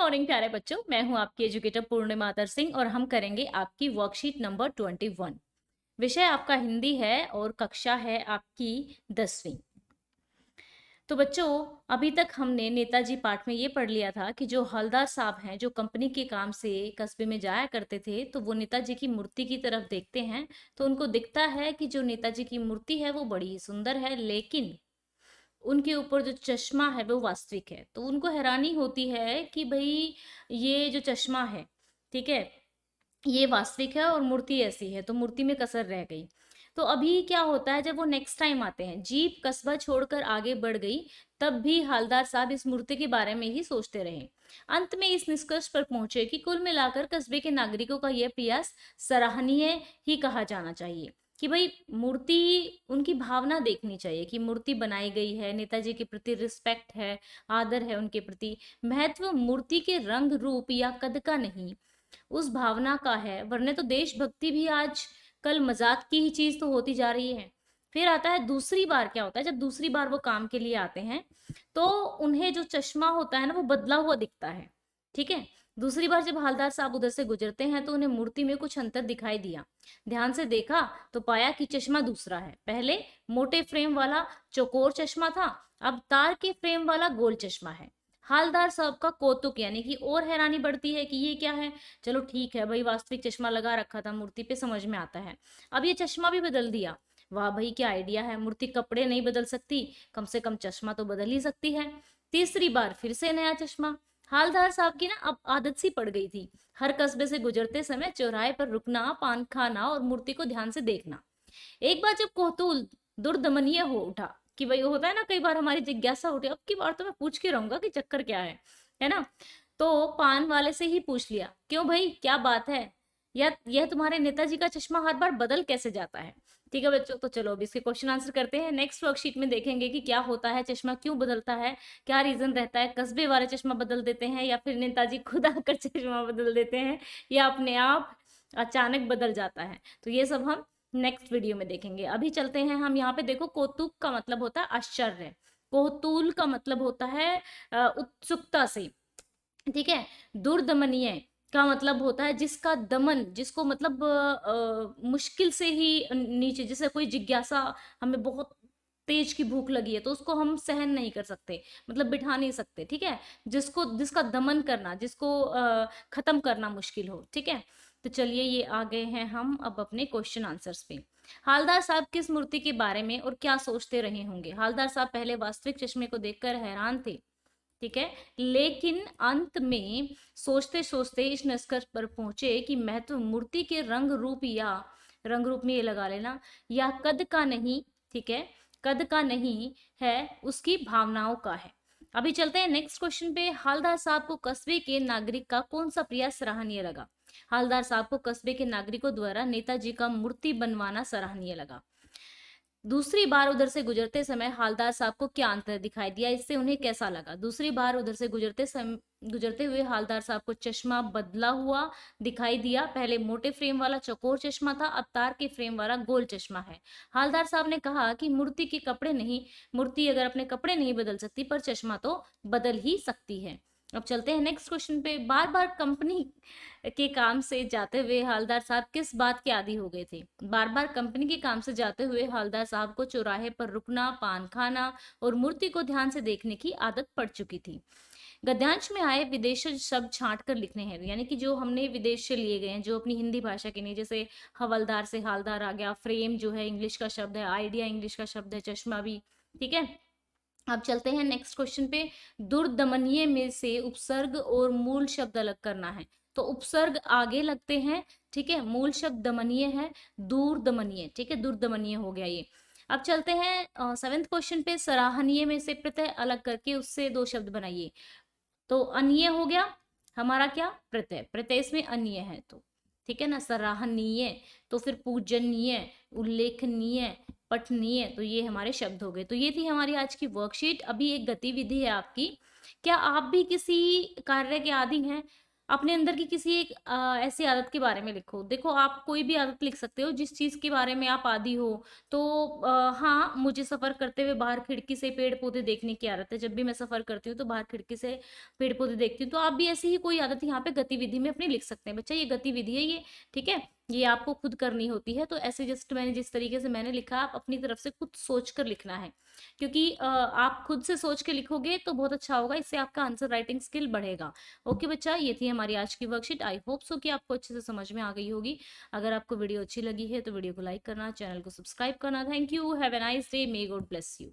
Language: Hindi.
मॉर्निंग प्यारे बच्चों, मैं हूं आपकी एजुकेटर पूर्णिमा आदर सिंह और हम करेंगे आपकी वर्कशीट नंबर 21। विषय आपका हिंदी है और कक्षा है आपकी 10वीं। तो बच्चों, अभी तक हमने नेताजी पाठ में ये पढ़ लिया था कि जो हवलदार साहब हैं, जो कंपनी के काम से कस्बे में जाया करते थे, तो वो नेताजी की मूर्ति की तरफ देखते हैं तो उनको दिखता है कि जो नेताजी की मूर्ति है वो बड़ी ही सुंदर है, लेकिन उनके ऊपर जो चश्मा है वो वास्तविक है। तो उनको हैरानी होती है कि भाई ये जो चश्मा है, ठीक है, ये वास्तविक है और मूर्ति ऐसी है, तो मूर्ति में कसर रह गई। तो अभी क्या होता है, जब वो नेक्स्ट टाइम आते हैं, जीप कस्बा छोड़कर आगे बढ़ गई, तब भी हवलदार साहब इस मूर्ति के बारे में ही सोचते रहे। अंत में इस निष्कर्ष पर पहुंचे कि कुल मिलाकर कस्बे के नागरिकों का यह प्रयास सराहनीय ही कहा जाना चाहिए कि भाई मूर्ति, उनकी भावना देखनी चाहिए कि मूर्ति बनाई गई है, नेताजी के प्रति रिस्पेक्ट है, आदर है उनके प्रति। महत्व मूर्ति के रंग रूप या कद का नहीं, उस भावना का है, वरना तो देशभक्ति भी आज कल मजाक की ही चीज तो होती जा रही है। फिर आता है दूसरी बार, क्या होता है जब दूसरी बार वो काम के लिए आते हैं तो उन्हें जो चश्मा होता है ना वो बदला हुआ दिखता है, ठीक है। दूसरी बार जब हवलदार साहब उधर से गुजरते हैं तो उन्हें मूर्ति में कुछ अंतर दिखाई दिया। ध्यान से देखा तो पाया कि चश्मा दूसरा है। पहले मोटे फ्रेम वाला चौकोर चश्मा था, अब तार के फ्रेम वाला गोल चश्मा है। हवलदार साहब का कौतुक यानी कि और हैरानी बढ़ती है कि ये क्या है। चलो ठीक है भाई, वास्तविक चश्मा लगा रखा था मूर्ति पे, समझ में आता है। अब ये चश्मा भी बदल दिया। वाह भाई, क्या आइडिया है। मूर्ति कपड़े नहीं बदल सकती, कम से कम चश्मा तो बदल ही सकती है। तीसरी बार फिर से नया चश्मा। हवलदार साहब की ना अब आदत सी पड़ गई थी, हर कस्बे से गुजरते समय चौराहे पर रुकना, पान खाना और मूर्ति को ध्यान से देखना। एक बार जब कौतूहल दुर्दमनीय हो उठा कि भाई होता है ना, कई बार हमारी जिज्ञासा उठी, अब की बार तो मैं पूछ के रहूंगा कि चक्कर क्या है ना। तो पान वाले से ही पूछ लिया, क्यों भाई क्या बात है, या यह तुम्हारे नेताजी का चश्मा हर बार बदल कैसे जाता है। ठीक है बच्चों, तो चलो अब इसके क्वेश्चन आंसर करते हैं। नेक्स्ट वर्कशीट में देखेंगे कि क्या होता है, चश्मा क्यों बदलता है, क्या रीजन रहता है, कस्बे वाले चश्मा बदल देते हैं या फिर नेताजी खुद आकर चश्मा बदल देते हैं या अपने आप अचानक बदल जाता है। तो ये सब हम नेक्स्ट वीडियो में देखेंगे। अभी चलते हैं हम यहाँ पे, देखो कौतुक का मतलब होता है आश्चर्य, कौतूल का मतलब होता है उत्सुकता से, ठीक है। दुर्दमनीय का मतलब होता है जिसका दमन, जिसको मतलब मुश्किल से ही नीचे, जैसे कोई जिज्ञासा, हमें बहुत तेज की भूख लगी है तो उसको हम सहन नहीं कर सकते, मतलब बिठा नहीं सकते, ठीक है। जिसको, जिसका दमन करना, जिसको खत्म करना मुश्किल हो, ठीक है। तो चलिए ये आ गए हैं हम अब अपने क्वेश्चन आंसर्स पे। हवलदार साहब किस मूर्ति के बारे में और क्या सोचते रहे होंगे। हवलदार साहब पहले वास्तविक चश्मे को देखकर हैरान थे, ठीक है, लेकिन अंत में सोचते सोचते इस निष्कर्ष पर पहुंचे कि महत्व मूर्ति के रंग रूप, या रंग रूप में ये लगा लेना, या कद का नहीं, ठीक है, कद का नहीं है, उसकी भावनाओं का है। अभी चलते हैं नेक्स्ट क्वेश्चन पे। हवलदार साहब को कस्बे के नागरिक का कौन सा प्रयास सराहनीय लगा। हवलदार साहब को कस्बे के नागरिकों द्वारा नेताजी का मूर्ति बनवाना सराहनीय लगा। दूसरी बार उधर से गुजरते समय हवलदार साहब को क्या अंतर दिखाई दिया, इससे उन्हें कैसा लगा। दूसरी बार उधर से गुजरते हुए हवलदार साहब को चश्मा बदला हुआ दिखाई दिया। पहले मोटे फ्रेम वाला चौकोर चश्मा था, अब तार के फ्रेम वाला गोल चश्मा है। हवलदार साहब ने कहा कि मूर्ति के कपड़े नहीं, मूर्ति अगर अपने कपड़े नहीं बदल सकती पर चश्मा तो बदल ही सकती है। अब चलते हैं नेक्स्ट क्वेश्चन पे। बार बार कंपनी के काम से जाते हुए हवलदार साहब किस बात के आदी हो गए थे। बार बार कंपनी के काम से जाते हुए हवलदार साहब को चौराहे पर रुकना, पान खाना और मूर्ति को ध्यान से देखने की आदत पड़ चुकी थी। गद्यांश में आए विदेशी शब्द छांट कर लिखने हैं, यानी कि जो हमने विदेश से लिए गए हैं, जो अपनी हिंदी भाषा के नहीं, जैसे हवलदार से हालदार आ गया, फ्रेम जो है इंग्लिश का शब्द है, आइडिया इंग्लिश का शब्द है, चश्मा भी, ठीक है। अब चलते हैं नेक्स्ट क्वेश्चन पे। दुर्दमनीय में से उपसर्ग और मूल शब्द अलग करना है, तो उपसर्ग आगे लगते हैं, ठीक है। मूल शब्द दमनीय है, दूर दमनीय, ठीक है, दुर्दमनीय हो गया ये। अब चलते हैं सेवेंथ क्वेश्चन पे। सराहनीय में से प्रत्यय अलग करके उससे दो शब्द बनाइए। तो अन्य हो गया हमारा क्या, प्रत्यय, प्रत्यय इसमें अन्य है, तो ठीक है ना। सराहनीय तो फिर पूजनीय, उल्लेखनीय, पठनीय, तो ये हमारे शब्द हो गए। तो ये थी हमारी आज की वर्कशीट। अभी एक गतिविधि है आपकी, क्या आप भी किसी कार्य के आदी हैं। अपने अंदर की किसी एक ऐसी आदत के बारे में लिखो। देखो, आप कोई भी आदत लिख सकते हो जिस चीज़ के बारे में आप आदी हो। तो हाँ, मुझे सफ़र करते हुए बाहर खिड़की से पेड़-पौधे देखने की आदत है। जब भी मैं सफ़र करती हूँ तो बाहर खिड़की से पेड़-पौधे देखती हूँ। तो आप भी ऐसी ही कोई आदत यहाँ पे गतिविधि में अपनी लिख सकते हैं। बच्चा, ये गतिविधि है ये, ठीक है? ये आपको खुद करनी होती है। तो ऐसे जस्ट मैंने जिस तरीके से मैंने लिखा, आप अपनी तरफ से खुद सोच कर लिखना है। क्योंकि आप खुद से सोच के लिखोगे तो बहुत अच्छा होगा, इससे आपका आंसर राइटिंग स्किल बढ़ेगा। ओके बच्चा, ये थी हमारी आज की वर्कशीट। आई होप सो कि आपको अच्छे से समझ में आ गई होगी। अगर आपको वीडियो अच्छी लगी है तो वीडियो को लाइक करना, चैनल को सब्सक्राइब करना। Thank you, have a nice day, may God bless you.